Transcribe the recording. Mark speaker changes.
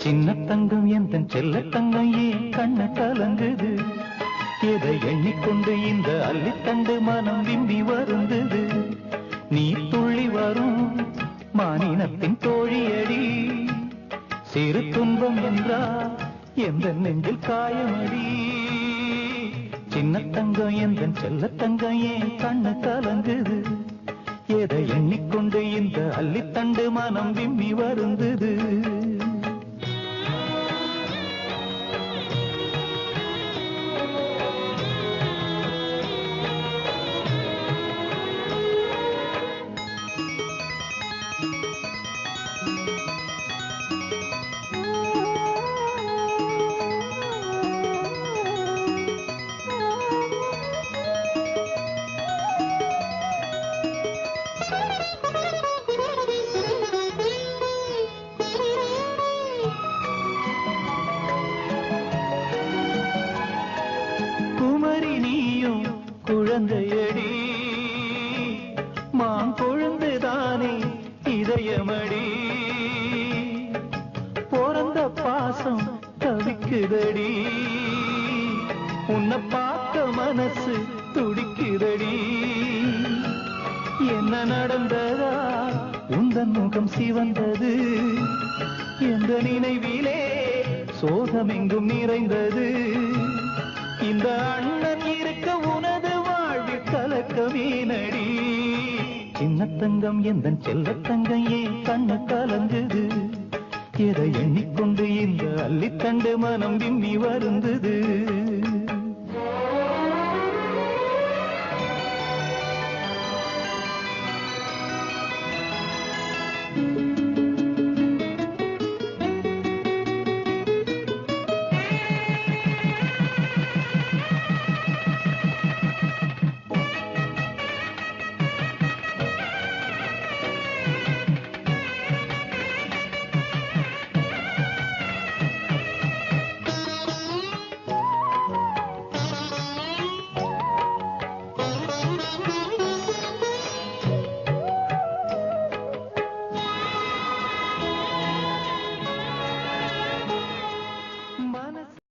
Speaker 1: சின்ன தங்கம் எந்தன் செல்ல தங்கம் ஏன் கண்ண கலங்குது எதை எண்ணிக்கொண்டு இந்த அள்ளித்தண்டு மனம் விம்பி வருந்தது நீ துள்ளி வரும் மானினத்தின் தோழியடி சிறு துன்பம் என்றால் எந்த நெஞ்சில் காயமடி சின்ன தங்கம் எந்தன் செல்ல தங்கம் ஏன் கண்ண கலங்குது எதை எண்ணிக்கொண்டு இந்த அள்ளித்தண்டு மனம் விம்மி வருந்தது குழந்தையடி மாங்கொழுந்துதானே இதயமடி பிறந்த பாசம் தவிக்குதடி உன்னை பார்க்க மனசு துடிக்குதடி என்ன நடந்ததா உந்தன் முகம் சிவந்தது எந்த நினைவிலே சோகம் எங்கும் நிறைந்தது இந்த அண்ணன் இருக்க உனது வாழ்வில் கலக்கமே நடி சின்ன தங்கம் எந்தன் செல்ல தங்கம் ஏன் கண்ண கலங்குது எதை எண்ணிக்கொண்டு இந்த அள்ளித்தண்டு மனம் விம்மி வருந்தது